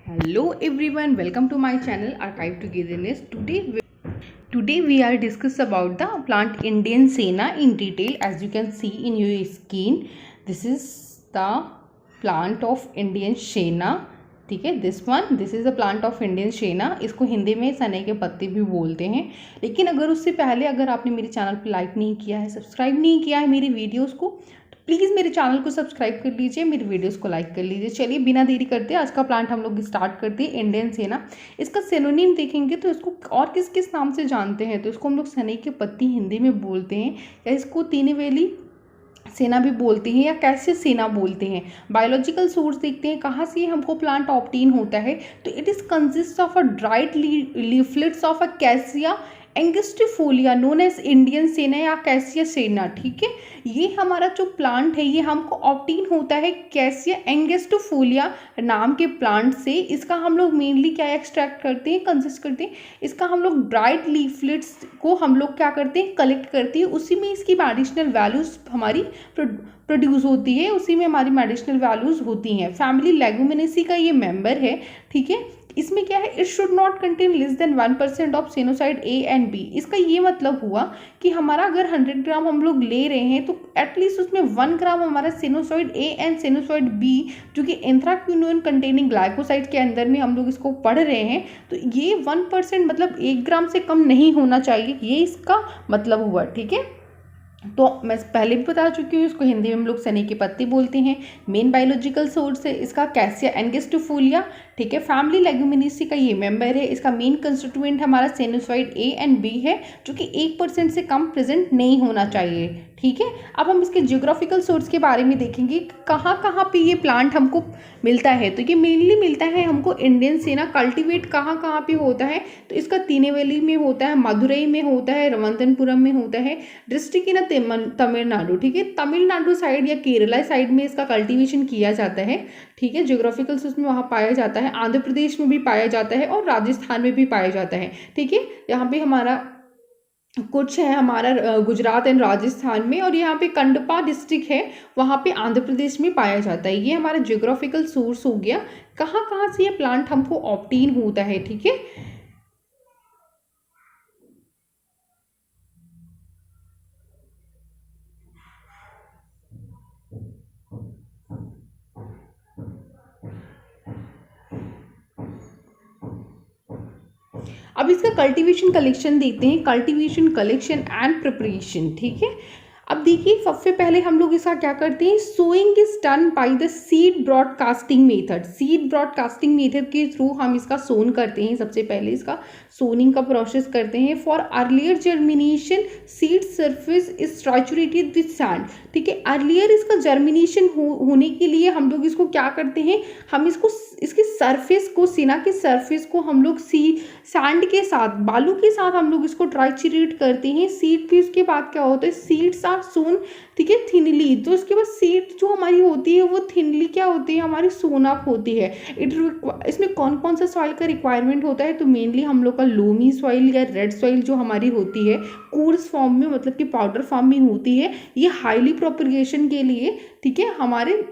Hello everyone, welcome to my channel Archive Togetherness. Today we are discuss about the plant Indian Senna in detail. As you can see in your screen, this is the plant of Indian Senna. ठीक है, this is the plant of Indian senna. इसको हिंदी में सने के पत्ते भी बोलते हैं. लेकिन अगर उससे पहले अगर आपने मेरे चैनल पर लाइक नहीं किया है, सब्सक्राइब नहीं किया है मेरी वीडियोस को, तो प्लीज़ मेरे चैनल को सब्सक्राइब कर लीजिए, मेरी वीडियोस को लाइक कर लीजिए. चलिए बिना देरी करते आज का प्लांट हम लोग स्टार्ट करते हैं. इंडियन सेना, इसका सिनोनिम देखेंगे तो इसको और किस किस नाम से जानते हैं. तो इसको हम लोग सने की पत्ती हिंदी में बोलते हैं, या इसको तीनवेली सेना भी बोलते हैं, या कैसे सेना बोलते हैं. बायोलॉजिकल सोर्स देखते हैं कहाँ से हमको प्लांट ऑब्टेन होता है. तो it is consist of a dried leaflets of a cassia angustifolia known as Indian senna या कैसिया सेना. ठीक है, ये हमारा जो प्लांट है ये हमको ऑब्टेन होता है कैसिया एंगिस्टिफोलिया नाम के प्लांट से. इसका हम लोग मेनली क्या एक्सट्रैक्ट करते हैं, कंसिस्ट करते हैं. इसका हम लोग ड्राइड लीफलेट्स को हम लोग क्या करते हैं, कलेक्ट करते हैं. उसी में इसकी मेडिसिनल वैल्यूज हमारी प्रोड्यूस होती है, उसी में हमारी मेडिसिनल वैल्यूज होती हैं. फैमिली लेगुमिनेसी का ये मेंबर है. ठीक है, इसमें क्या है, it should not contain less than 1% of sennoside A and B. इसका ये मतलब हुआ कि हमारा अगर 100 ग्राम हम लोग ले रहे हैं तो एटलीस्ट उसमें 1 ग्राम हमारा सेनोसाइड ए एंड सेनोसाइड बी जो कि एंथ्राक्विनोन कंटेनिंग ग्लाइकोसाइड के अंदर में हम लोग इसको पढ़ रहे हैं, तो ये 1% मतलब 1 ग्राम से कम नहीं होना चाहिए, ये इसका मतलब हुआ. ठीक है, तो मैं पहले भी बता चुकी हूँ, इसको हिंदी में हम लोग सने की पत्ती बोलते हैं. मेन बायोलॉजिकल सोर्स है इसका कैसिया एंगिस्टिफोलिया. ठीक है, फैमिली लेगुमिनेसी का ये मेंबर है. इसका मेन कंस्टिट्यूएंट हमारा सेनोसाइड ए एंड बी है, जो कि 1% से कम प्रेजेंट नहीं होना चाहिए. ठीक है, अब हम इसके जियोग्राफिकल सोर्स के बारे में देखेंगे कहाँ कहाँ पे ये प्लांट हमको मिलता है. तो ये मेनली मिलता है हमको इंडियन सेना कल्टीवेट कहाँ कहाँ पे होता है. तो इसका तीनवेली में होता है, मदुरई में होता है, रमंतनपुरम में होता है, डिस्ट्रिक्ट इन तमिलनाडु. ठीक है, तमिलनाडु साइड या केरला साइड में इसका कल्टीवेशन किया जाता है. ठीक है, जियोग्राफिकल सोर्स में वहाँ पाया जाता है. आंध्र प्रदेश में भी पाया जाता है और राजस्थान में भी पाया जाता है. ठीक है, यहाँ पे हमारा कुछ है हमारा गुजरात एंड राजस्थान में, और यहाँ पे कंडपा डिस्ट्रिक्ट है, वहाँ पे आंध्र प्रदेश में पाया जाता है. ये हमारा जियोग्राफिकल सोर्स हो गया कहाँ कहाँ से ये प्लांट हमको ऑब्टेन होता है. ठीक है, अब इसका कल्टीवेशन कलेक्शन देखते हैं. Cultivation collection and preparation. ठीक है, अब देखिए सबसे पहले हम लोग इसका क्या करते हैं, sowing is done by the seed broadcasting method. Seed broadcasting method के थ्रू हम इसका सोन करते हैं. सबसे पहले इसका सोनिंग का प्रोसेस करते हैं. For earlier germination seed surface is saturated with sand. ठीक है, अर्लियर इसका जर्मिनेशन होने के लिए हम लोग इसको क्या करते हैं, हम इसको इसके सरफेस को, सेना के सरफेस को हम लोग सैंड के साथ, बालू के साथ हम लोग इसको ट्राइचरेट करते हैं. सीड भी उसके बाद क्या होता है, सीड्स आर सोन. ठीक है, थिनली. तो इसके बाद सीड जो हमारी होती है वो थिनली क्या होती है, हमारी सोन अप होती है. इसमें कौन कौन सा सॉइल का रिक्वायरमेंट होता है, तो मेनली हम लोग का लोमी सॉइल या रेड सॉइल जो हमारी होती है कोर्स फॉर्म में, मतलब कि पाउडर फॉर्म में होती है, ये हाईली प्रोपगेशन के लिए, ठीक है, हमारे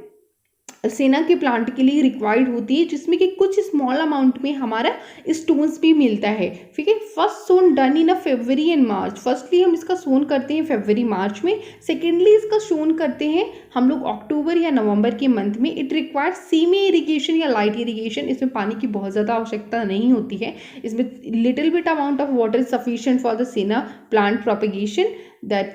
सेना के प्लांट के लिए रिक्वायर्ड होती है, जिसमें कि कुछ स्मॉल अमाउंट में हमारा स्टोन्स भी मिलता है. ठीक है, first sown done in a February and March. Firstly हम इसका सोन करते हैं फरवरी मार्च में. सेकेंडली इसका सोन करते हैं हम लोग अक्टूबर या नवंबर के मंथ में. इट रिक्वायर सेमी इरीगेशन या लाइट इरीगेशन. इसमें पानी की बहुत ज़्यादा आवश्यकता नहीं होती है. इसमें little bit amount of water is sufficient for the senna plant propagation. That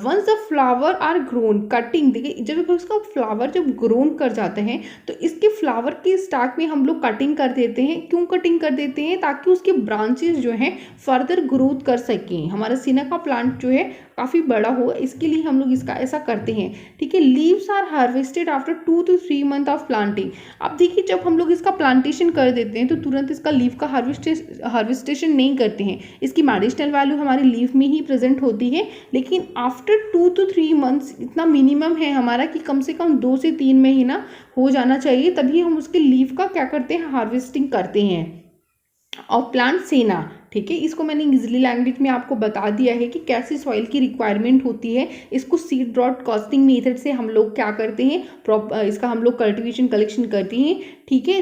once the flower are grown cutting. देखिए जब उसका फ्लावर जब ग्रोन कर जाते हैं तो इसके फ्लावर के स्टार्ट में हम लोग कटिंग कर देते हैं. क्यों कटिंग कर देते हैं, ताकि उसके ब्रांचेस जो हैं फर्दर ग्रोथ कर सकें, हमारा सेना का प्लांट जो है काफ़ी बड़ा हो, इसके लिए हम लोग इसका ऐसा करते हैं. ठीक है, leaves are harvested after 2 to 3 month of planting. अब देखिए जब हम लोग इसका प्लांटेशन कर देते हैं तो तुरंत इसका लीव का हार्वेस्टेशन नहीं करते हैं. इसकी मेडिसिनल वैल्यू हमारे लीव में ही प्रेजेंट होती है, लेकिन आफ्टर 2 to 3 मंथ्स इतना मिनिमम है हमारा कि कम से कम 2 से 3 महीना हो जाना चाहिए, तभी हम उसके लीव का क्या करते हैं, हार्वेस्टिंग करते हैं. ऑफ प्लांट सेना। ठीक है, इसको मैंने इजीली लैंग्वेज में आपको बता दिया है कि कैसी सॉइल की रिक्वायरमेंट होती है। इसको सीड ब्रॉडकास्टिंग मेथड से हम लोग क्या करते हैं, इसका हम लोग कल्टीवेशन कलेक्शन करते हैं। ठीक है,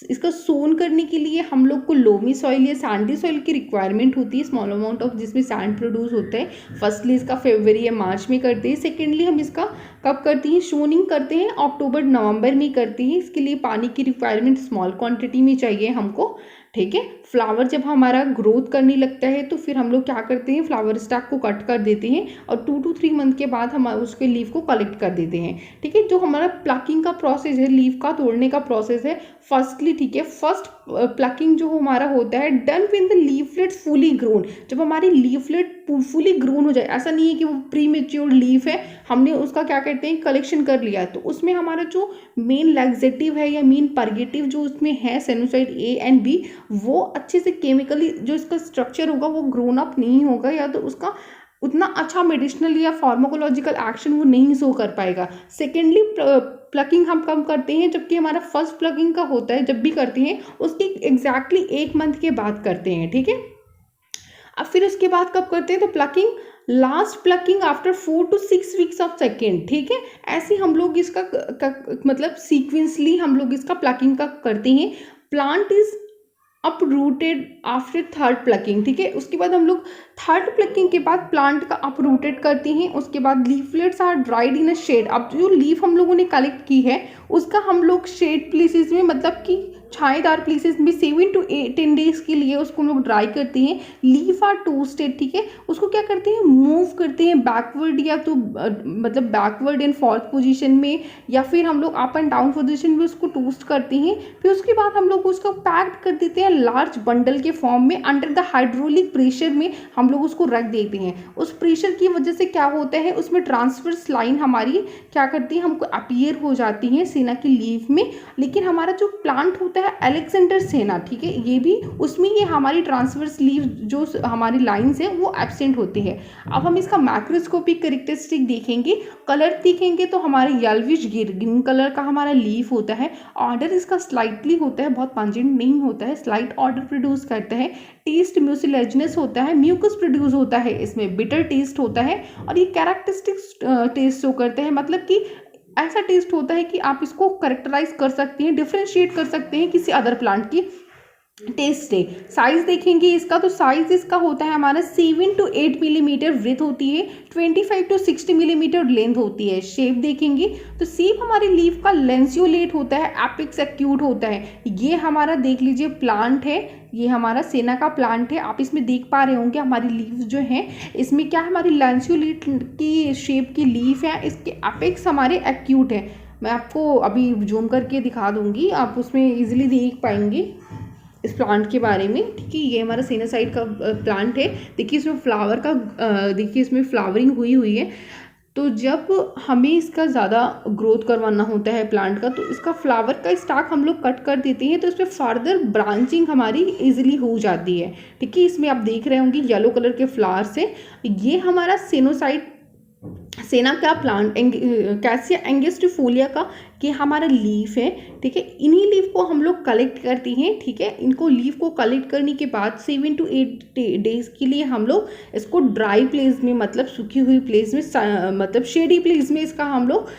इसका सोन करने के लिए हम लोग को लोमी सॉइल या सैंडी सॉइल की रिक्वायरमेंट होती है, स्मॉल अमाउंट ऑफ जिसमें सैंड प्रोड्यूस होता है। फर्स्टली इसका फरवरी या मार्च में करते हैं। सेकेंडली हम इसका कब करते हैं, शोनिंग करते हैं अक्टूबर नवंबर में करते हैं। इसके लिए पानी की रिक्वायरमेंट स्मॉल क्वांटिटी में चाहिए हमको। ठीक है, फ्लावर जब हमारा ग्रोथ करने लगता है तो फिर हम लोग क्या करते हैं, फ्लावर स्टैक को कट कर देते हैं और 2 to 3 मंथ के बाद हम उसके लीफ को कलेक्ट कर देते हैं। ठीक है, जो हमारा प्लकिंग का प्रोसेस है, लीफ का तोड़ने का प्रोसेस है फर्स्टली। ठीक है, फर्स्ट प्लकिंग जो हमारा होता है done when the leaflet fully grown, जब हमारी लीफलेट फुली ग्रोन हो जाए। ऐसा नहीं है कि वो प्री मेच्योर लीफ है, हमने उसका क्या कहते हैं कलेक्शन कर लिया, तो उसमें हमारा जो मेन लैक्सेटिव है या मेन परगेटिव जो उसमें है सेनोसाइड ए एंड बी, वो अच्छे से केमिकली जो इसका स्ट्रक्चर होगा वो ग्रोन अप नहीं होगा, या तो उसका उतना अच्छा मेडिसिनल या फार्माकोलॉजिकल एक्शन वो नहीं शो कर पाएगा। सेकेंडली प्लकिंग हम कब करते हैं, जबकि हमारा फर्स्ट प्लकिंग का होता है, जब भी करते हैं उसके एग्जैक्टली 1 मंथ के बाद करते हैं। ठीक है, अब फिर उसके बाद कब करते हैं, तो plucking last plucking after 4 to 6 weeks of second. ठीक है, ऐसे हम लोग इसका मतलब सीक्वेंसली हम लोग इसका प्लकिंग का करते हैं। Plant is uprooted after third plucking. ठीक है, उसके बाद हम लोग थर्ड प्लकिंग के बाद प्लांट का अपरूटेड करते हैं। उसके बाद leaflets are dried in a shade. अब जो लीफ हम लोगों ने कलेक्ट की है उसका हम लोग शेड प्लेसेस में, मतलब कि छाएदार प्लेसेस में 7 to 10 डेज के लिए उसको हम लोग ड्राई करते हैं। Leaf are toasted. ठीक है, उसको क्या करते हैं, मूव करते हैं बैकवर्ड, या तो मतलब बैकवर्ड एंड फोर्थ पोजीशन में, या फिर हम लोग अप एंड डाउन पोजीशन में उसको टोस्ट करते हैं। फिर उसके बाद हम लोग उसको पैक्ड कर देते हैं लार्ज बंडल के फॉर्म में। अंडर द हाइड्रोलिक प्रेशर में हम लोग उसको रख देते हैं। उस प्रेशर की वजह से क्या होता है, उसमें ट्रांसवर्स लाइन हमारी क्या करती है, हमको अपीयर हो जाती है सेना की लीफ में। लेकिन हमारा जो प्लांट होता है अलेक्जेंडर सेना, ठीक है, ये भी उसमें ये हमारी ट्रांसवर्स लीफ जो हमारी लाइंस है वो एब्सेंट होती है। अब हम इसका मैक्रोस्कोपिक कैरेक्टरिस्टिक देखेंगे, कलर देखेंगे तो हमारे येल्विश ग्रीन कलर का हमारा लीफ होता है। ऑर्डर इसका स्लाइटली होता है, बहुत पंजेंट नहीं होता है, स्लाइट ऑर्डर प्रोड्यूस करता है। टेस्ट म्यूसिलेजिनस होता है, म्यूकस प्रोड्यूस होता है, इसमें बिटर टेस्ट होता है। और ये कैरेक्टरिस्टिक टेस्ट शो करते हैं, मतलब कि ऐसा टेस्ट होता है कि आप इसको करेक्टराइज कर सकते हैं, डिफ्रेंशिएट कर सकते हैं किसी अदर प्लांट की टेस्ट से। साइज देखेंगे इसका, तो साइज इसका होता है हमारा 7 to 8 मिलीमीटर विड्थ होती है, 25 to 60 मिलीमीटर लेंथ होती है। शेप देखेंगे तो शेप हमारी लीफ का लेंसियोलेट होता है, एपिक्स एक्यूट होता है। ये हमारा देख लीजिए प्लांट है, ये हमारा सेना का प्लांट है। आप इसमें देख पा रहे होंगे हमारी लीफ जो है, इसमें क्या हमारी लेंसियोलेट की शेप की लीफ है, इसके एपिक्स हमारे एक्यूट है। मैं आपको अभी जूम करके दिखा दूंगी, आप उसमें इजीली देख पाएंगे इस प्लांट के बारे में। ठीक है, ये हमारा सेनासाइड का प्लांट है। देखिए इसमें फ्लावर का देखिए इसमें फ्लावरिंग हुई है। तो जब हमें इसका ज़्यादा ग्रोथ करवाना होता है प्लांट का, तो इसका फ्लावर का स्टाक हम लोग कट कर देते हैं, तो इसमें फर्दर ब्रांचिंग हमारी इजीली हो जाती है। ठीक है, इसमें आप देख रहे होंगे येलो कलर के फ्लावर्स है। ये हमारा सेनोसाइड सेना का प्लांट कैसिया एंगिस्टिफोलिया का कि हमारा लीफ है। ठीक है, इन्हीं लीफ को हम लोग कलेक्ट करते हैं। ठीक है, इनको लीफ को कलेक्ट करने के बाद 7 to 8 डेज के लिए हम लोग इसको ड्राई प्लेस में, मतलब सूखी हुई प्लेस में, मतलब शेडी प्लेस में इसका हम लोग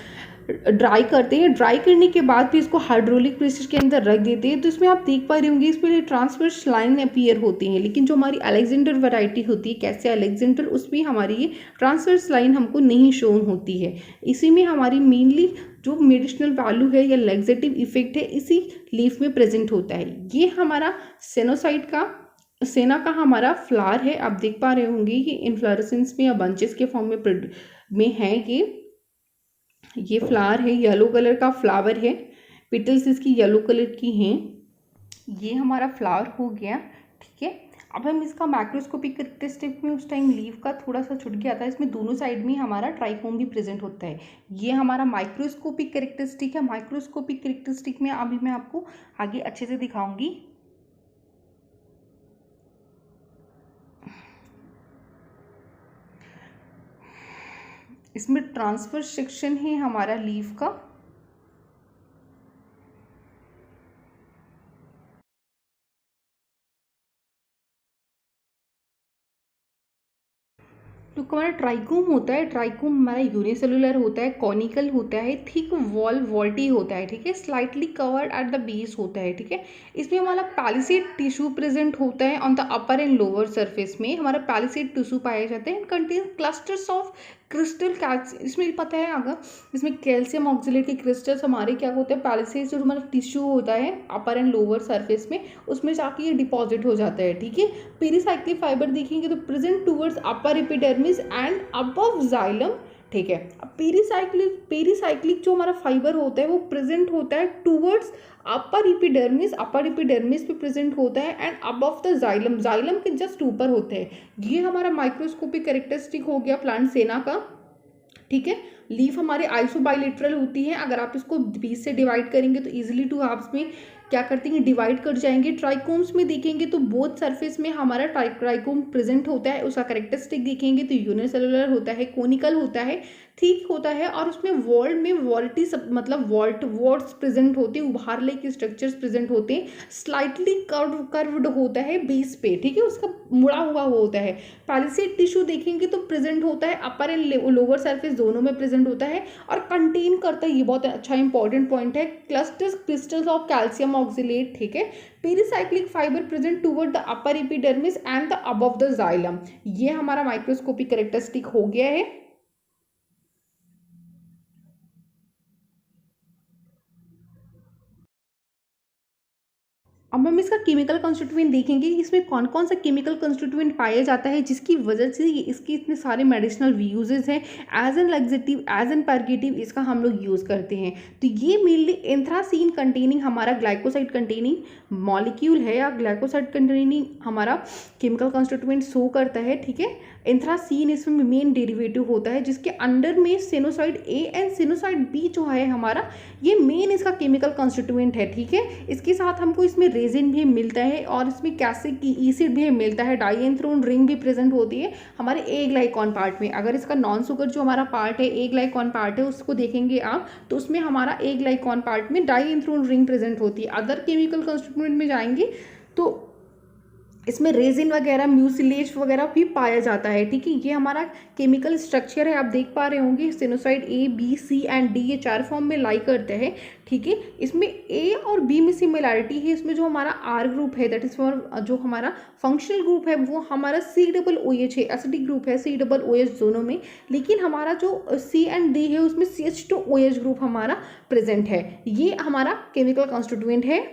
ड्राई करते हैं। ड्राई करने के बाद फिर इसको हाइड्रोलिक प्रेशर के अंदर रख देते हैं। तो इसमें आप देख पा रहे होंगे इसमें ट्रांसवर्स लाइन अपीयर होती हैं, लेकिन जो हमारी अलेक्जेंडर वैरायटी होती है कैसे अलेक्जेंडर, उसमें हमारी ये ट्रांसवर्स लाइन हमको नहीं शोन होती है। इसी में हमारी मेनली जो मेडिसिनल वैल्यू है या लैक्सेटिव इफेक्ट है इसी लीफ में प्रेजेंट होता है। ये हमारा सेनोसाइड का सेना का हमारा फ्लावर है। आप देख पा रहे होंगे ये इन्फ्लोरेसेंस में या बंचेस के फॉर्म में है। ये फ्लावर है, येलो कलर का फ्लावर है, पेटल्स इसकी येलो कलर की हैं। ये हमारा फ्लावर हो गया। ठीक है, अब हम इसका मैक्रोस्कोपिक कैरेक्टरिस्टिक में उस टाइम लीफ का थोड़ा सा छुट गया था, इसमें दोनों साइड में हमारा ट्राइकोम भी प्रेजेंट होता है। ये हमारा माइक्रोस्कोपिक कैरेक्टरिस्टिक है। माइक्रोस्कोपिक कैरेक्टरिस्टिक में अभी मैं आपको आगे अच्छे से दिखाऊंगी। इसमें ट्रांसफर सेक्शन है हमारा लीफ का। तो हमारा ट्राइकोम होता है, ट्राइकोम हमारा यूनिसेलुलर होता है, कॉनिकल होता है, थिक वॉल वॉल्टी होता है, ठीक है, slightly covered at the base होता है, ठीक है। इसमें हमारा पैलिसेड टिश्यू प्रेजेंट होता है on the upper and lower surface में, हमारा पैलिसेड टिश्यू पाया जाता है, contain clusters of crystal calcium. इसमें पता है अगर इसमें कैल्शियम ऑक्सिलेट के क्रिस्टल्स हमारे क्या होते हैं, पैलिसेड जो हमारा टिश्यू होता है अपर एंड लोअर सरफेस में, उसमें जाके ये डिपॉजिट हो जाता है, ठीक है। पेरिसाइक्लिक फाइबर देखेंगे तो present towards upper epidermis and above xylem, ठीक है। अब पेरिसाइक्लिक जो हमारा फाइबर होता है वो प्रेजेंट होता है टूवर्ड्स अपर एपिडर्मिस पे प्रेजेंट होता है and above the xylem, xylem के जस्ट ऊपर होते हैं। ये हमारा माइक्रोस्कोपिक कैरेक्टरिस्टिक हो गया प्लांट सेना का, ठीक है। लीफ हमारे आइसोबाइलेटरल होती है, अगर आप इसको 20 से डिवाइड करेंगे तो इजीली टू हाफ्स में क्या करते हैं, डिवाइड कर जाएंगे। ट्राइकोम्स में देखेंगे तो बोथ सरफेस में हमारा ट्राइकोम प्रेजेंट होता है, उसका कैरेक्टरिस्टिक देखेंगे तो यूनिसेलुलर होता है, कोनिकल होता है, थिक होता है, और उसमें वॉल्ट में वॉल्टी मतलब वॉल्ट्स प्रेजेंट होते हैं, उभारले के स्ट्रक्चर्स प्रेजेंट होते हैं, स्लाइटली कर्व्ड होता है बेस पे, ठीक है, उसका मुड़ा हुआ होता है। पैलिसेड टिश्यू देखेंगे तो प्रेजेंट होता है अपर एंड लोअर सरफेस दोनों में प्रेजेंट होता है, और कंटेन करता है, ये बहुत अच्छा इंपॉर्टेंट पॉइंट है, क्रिस्टल्स ऑफ कैल्शियम ऑक्सिलेट, ठीक है। Pericyclic fibre present toward the upper epidermis and the above the xylem. ये हमारा माइक्रोस्कोपिक कैरेक्टरिस्टिक हो गया है। अब हम इसका केमिकल कंस्टिट्यूएंट देखेंगे, इसमें कौन कौन सा केमिकल कंस्टिट्यूएंट पाया जाता है जिसकी वजह से इसके इतने सारे मेडिसिनल यूजेस हैं। As a laxative, as a purgative इसका हम लोग यूज़ करते हैं। तो ये मेनली एंथ्रासीन कंटेनिंग हमारा ग्लाइकोसाइड कंटेनिंग मॉलिक्यूल है, या ग्लाइकोसाइड कंटेनिंग हमारा केमिकल कंस्टिट्यूएंट शो करता है, ठीक है। एंथ्रासीन इसमें मेन डेरिवेटिव होता है, जिसके अंडर में सिनोसाइड ए एंड सिनोसाइड बी जो है हमारा, ये मेन इसका केमिकल कंस्टिट्यूएंट है, ठीक है। इसके साथ हमको इसमें रेजिन भी मिलता है, और इसमें कैसिक एसिड भी मिलता है, डाइएंथ्रोन रिंग भी प्रेजेंट होती है हमारे ए ग्लाइकॉन पार्ट में। अगर इसका नॉन सुगर जो हमारा पार्ट है, ए ग्लाइकॉन पार्ट है, उसको देखेंगे आप तो उसमें हमारा ए ग्लाइकॉन पार्ट में डाइएंथ्रोन रिंग प्रेजेंट होती है। अदर केमिकल कंस्टिट्यूएंट में जाएंगे तो इसमें रेजिन वगैरह, म्यूसिलेज वगैरह भी पाया जाता है, ठीक है। ये हमारा केमिकल स्ट्रक्चर है, आप देख पा रहे होंगे, sennoside A B C and D ये 4 फॉर्म में लाई करते हैं, ठीक है। इसमें ए और बी में सिमिलैरिटी है, इसमें जो हमारा आर ग्रुप है दैट इज फॉर, जो हमारा फंक्शनल ग्रुप है वो हमारा COOH है, एसिडिक ग्रुप है COOH दोनों में, लेकिन हमारा जो सी एंड डी है उसमें CH2OH ग्रुप हमारा प्रेजेंट है। ये हमारा केमिकल कॉन्स्टिट्यूएंट है,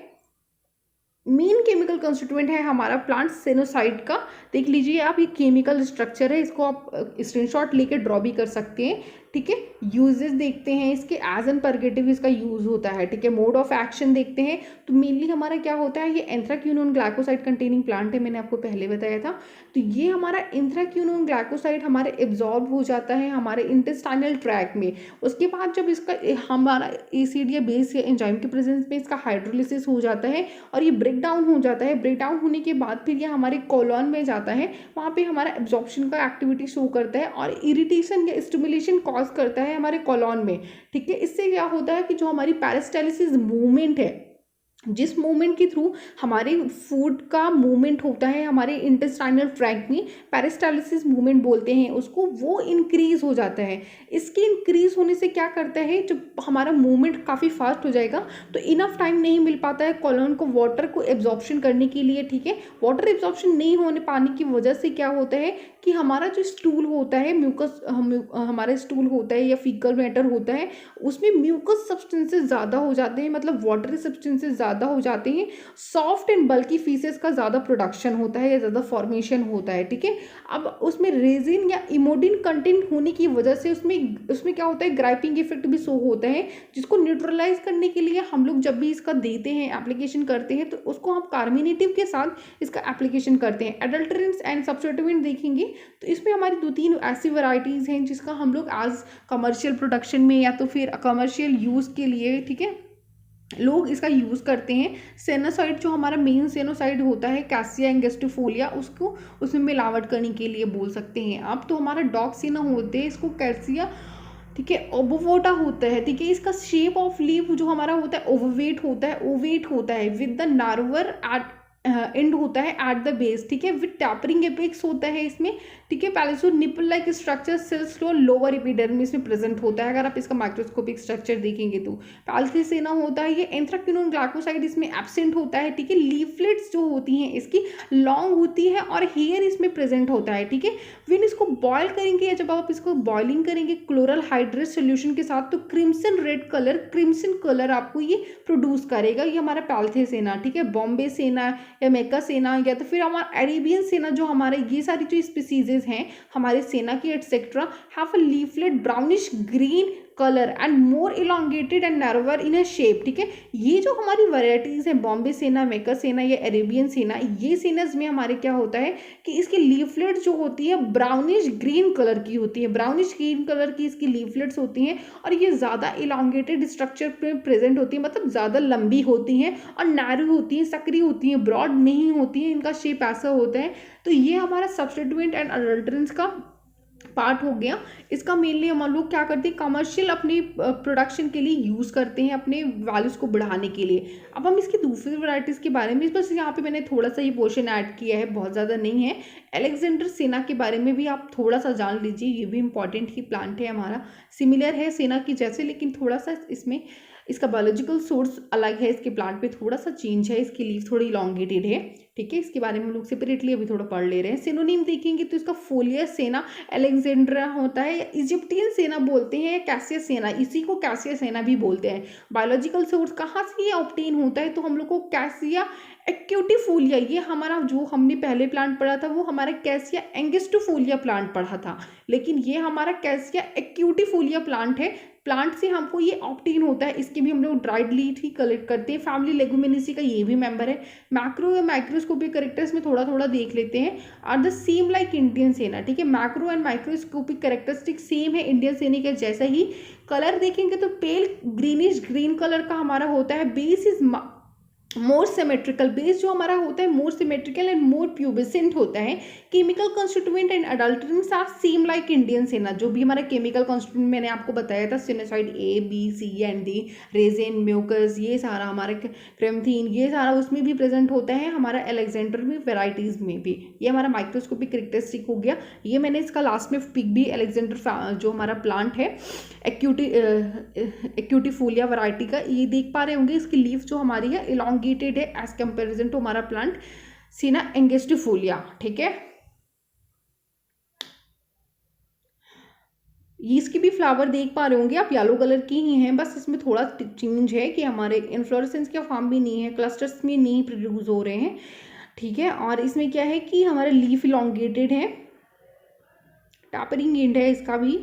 मेन केमिकल कंस्टिट्यूएंट है हमारा प्लांट सेनोसाइड का। देख लीजिए आप, ये केमिकल स्ट्रक्चर है, इसको आप स्क्रीनशॉट लेके ड्रॉ भी कर सकते हैं, ठीक है। यूजेस देखते हैं इसके, एज एन परगेटिव इसका यूज होता है, ठीक है। मोड ऑफ एक्शन देखते हैं तो मेनली हमारा क्या होता है, ये एंथ्राक्विनोन ग्लाइकोसाइड कंटेनिंग प्लांट है, मैंने आपको पहले बताया था। तो ये हमारा एंथ्राक्विनोन ग्लाइकोसाइड हमारे एब्जॉर्ब हो जाता है हमारे इंटेस्टाइनल ट्रैक में। उसके बाद जब इसका हमारा एसिड या बेस या एंजाइम के प्रेजेंस में इसका हाइड्रोलिसिस हो जाता है और ये ब्रेक डाउन हो जाता है। ब्रेक डाउन होने के बाद फिर ये हमारे कोलॉन में जाता है, वहाँ पे हमारा एब्जॉर्प्शन का एक्टिविटी शो करता है और इरिटेशन या स्टिमुलेशन कॉज करता है हमारे कोलॉन में, ठीक है। इससे क्या होता है कि जो हमारी पेरिस्टालिसिस मूवमेंट है, जिस मूवमेंट के थ्रू हमारे फूड का मूवमेंट होता है हमारे इंटेस्टाइनल ट्रैक्ट में, पेरिस्टालिसिस मूवमेंट बोलते हैं उसको, वो इंक्रीज हो जाता है। इसके इंक्रीज होने से क्या करता है, जब हमारा मूवमेंट काफ़ी फास्ट हो जाएगा तो इनफ टाइम नहीं मिल पाता है कॉलोन को वाटर को एब्जॉर्प्शन करने के लिए, ठीक है। वाटर एब्जॉर्प्शन नहीं होने पाने की वजह से क्या होता है कि हमारा जो स्टूल होता है, म्यूकस हमारा स्टूल होता है या फीकल मैटर होता है, उसमें म्यूकस सब्सटेंसेस ज़्यादा हो जाते हैं, मतलब वाटरी सब्सटेंसेस ज़्यादा हो जाते हैं। सॉफ्ट एंड बल्की फीसेस का ज़्यादा प्रोडक्शन होता है या ज़्यादा फॉर्मेशन होता है, ठीक है। अब उसमें रेजिन या इमोडिन कंटेंट होने की वजह से उसमें क्या होता है, ग्राइपिंग इफेक्ट भी शो होता है, जिसको न्यूट्रलाइज करने के लिए हम लोग जब भी इसका देते हैं, एप्लीकेशन करते हैं, तो उसको हम कार्मिनेटिव के साथ इसका एप्लीकेशन करते हैं। एडल्टरेंट्स एंड सब्स्टिट्यूएंट देखेंगे तो इसमें हमारी 2-3 ऐसी वैरायटीज़ हैं जिसका हम लोग आज कमर्शियल प्रोडक्शन में या तो फिर कमर्शियल यूज़ के लिए, ठीक है, लोग इसका यूज़ करते हैं। सेनोसाइड जो हमारा मेन सेनोसाइड होता है, कैसिया एंगस्टिफोलिया, उसको उसमें मिलावट करने के लिए बोल सकते हैं आप। तो हमारा डॉक्सिना होते हैं, इसको कैसिया, ठीक है, ओबोवोटा होता है, ठीक है। इसका शेप ऑफ लीफ जो हमारा होता है ओववेट होता है विद द नार्वर एट एंड होता है एट द बेस, ठीक है, विद टैपरिंग एपेक्स होता है इसमें, ठीक है। Palisade nipple like structure cells floor lower epidermis में प्रेजेंट होता है, अगर आप इसका माइक्रोस्कोपिक स्ट्रक्चर देखेंगे तो। पैल्थेसेना होता है ये एंथ्राक्विनोन ग्लाइकोसाइड इसमें एब्सेंट होता है, ठीक है। लीफलेट्स जो होती हैं इसकी लॉन्ग होती है और हेयर इसमें प्रेजेंट होता है, ठीक है। विन इसको बॉयल करेंगे या जब आप इसको बॉइलिंग करेंगे क्लोरल हाइड्रेट सोल्यूशन के साथ, तो crimson red colour, crimson colour आपको ये प्रोड्यूस करेगा। ये हमारा पैल्थेसेना, ठीक है। बॉम्बे सेना या मेका सेना या तो फिर हमारा अरेबियन सेना, जो हमारे ये सारी जो स्पीसीजेज हैं हमारे सेना की etcetera, have a leaflet brownish green colour and more elongated and narrower in a shape, ठीक है। ये जो हमारी वैरायटीज हैं बॉम्बे सेना, मेका सेना या अरेबियन सेना, ये सेनाज में हमारे क्या होता है कि इसकी लीफलेट जो होती है ब्राउनिश ग्रीन कलर की होती है, ब्राउनिश ग्रीन कलर की इसकी लीफलेट्स होती हैं और ये ज़्यादा इलोंगेटेड स्ट्रक्चर पे प्रेजेंट होती है, मतलब ज़्यादा लंबी होती हैं और नैरो होती हैं, सकरी होती हैं, ब्रॉड नहीं होती हैं, इनका शेप ऐसा होता है। तो ये हमारा सब्स्टिट्यूएंट एंड अडल्ट्रेंट्स का पार्ट हो गया। इसका मेनली हम लोग क्या करते हैं, कमर्शियल अपनी प्रोडक्शन के लिए यूज़ करते हैं, अपने वैल्यूज़ को बढ़ाने के लिए। अब हम इसकी दूसरी वैरायटीज़ के बारे में, बस यहाँ पे मैंने थोड़ा सा ये पोर्शन ऐड किया है, बहुत ज़्यादा नहीं है। अलेक्जेंडर सेना के बारे में भी आप थोड़ा सा जान लीजिए, ये भी इंपॉर्टेंट ही प्लांट है हमारा, सिमिलर है सेना की जैसे, लेकिन थोड़ा सा इसमें इसका बायोलॉजिकल सोर्स अलग है, इसके प्लांट पे थोड़ा सा चेंज है, इसकी लीफ थोड़ी इलोंगेटेड है, ठीक है। इसके बारे में हम लोग सेपरेटली अभी थोड़ा पढ़ ले रहे हैं। सिनोनिम देखेंगे तो इसका फोलियर सेना अलेक्जेंड्रा होता है, इजिप्टियन सेना बोलते हैं, कैसिया सेना, इसी को कैसिया सेना भी बोलते हैं। बायोलॉजिकल सोर्स कहाँ से ये ऑब्टेन होता है, तो हम लोग को कैसिया एक्यूटिफोलिया, ये हमारा जो हमने पहले प्लांट पढ़ा था वो हमारा कैसिया एंगिस्टिफोलिया प्लांट पढ़ा था, लेकिन ये हमारा कैसिया एक्यूटिफोलिया प्लांट है। प्लांट से हमको ये ऑब्टेन होता है, इसके भी हम लोग ड्राइड लीफ ही कलेक्ट करते हैं। फैमिली लेगुमिनेसी का ये भी मेंबर है। मैक्रो या माइक्रोस्कोपिक कैरेक्टर्स में थोड़ा थोड़ा देख लेते हैं। Are the same like Indian senna, ठीक है। Macro and microscopic characteristic same है इंडियन सेना के जैसा ही। कलर देखेंगे तो पेल ग्रीनिश ग्रीन कलर का हमारा होता है। Base is more symmetrical, base जो हमारा होता है मोर सिमेट्रिकल एंड मोर प्यूबिसेंट होता है। Chemical constituent and adulterants are same like Indian senna, जो भी हमारा केमिकल कॉन्स्टिट्यूएंट मैंने आपको बताया था, sennoside A B C and D, resin mucus, ये सारा हमारा क्रेमथीन, ये सारा उसमें भी प्रेजेंट होता है हमारा अलेक्जेंडर में वेराइटीज में भी। ये हमारा माइक्रोस्कोपिक कैरेक्टरिस्टिक हो गया। ये मैंने इसका लास्ट में पिक भी अलेक्जेंडर जो हमारा प्लांट है एक्यूटिफोलिया वैरायटी का, ये देख पा रहे होंगे। इसकी लीफ जो हमारी है इलोंगेटेड है एज कंपेरिजन टू हमारा प्लांट सीना एंगिस्टिफोलिया, ठीक है। इसकी भी फ्लावर देख पा रहे होंगे आप, येलो कलर की ही हैं, बस इसमें थोड़ा चेंज है कि हमारे इन्फ्लोरेसेंस का फॉर्म भी नहीं है, क्लस्टर्स में नहीं प्रोड्यूस हो रहे हैं, ठीक है। और इसमें क्या है कि हमारे लीफ इलोंगेटेड है, टैपरिंग एंड है इसका भी।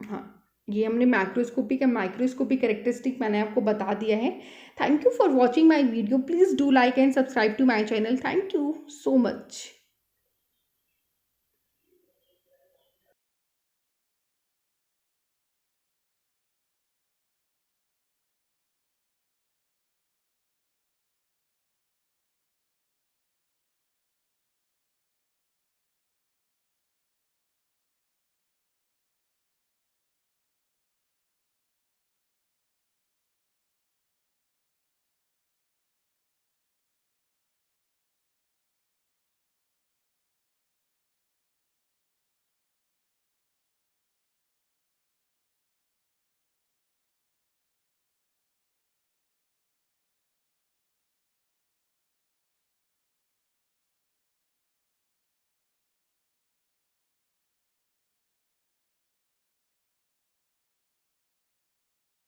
हाँ, ये हमने मैक्रोस्कोपिक एंड माइक्रोस्कोपिक कैरेक्टरिस्टिक मैंने आपको बता दिया है। Thank you for watching my video, please do like and subscribe to my channel. Thank you so much.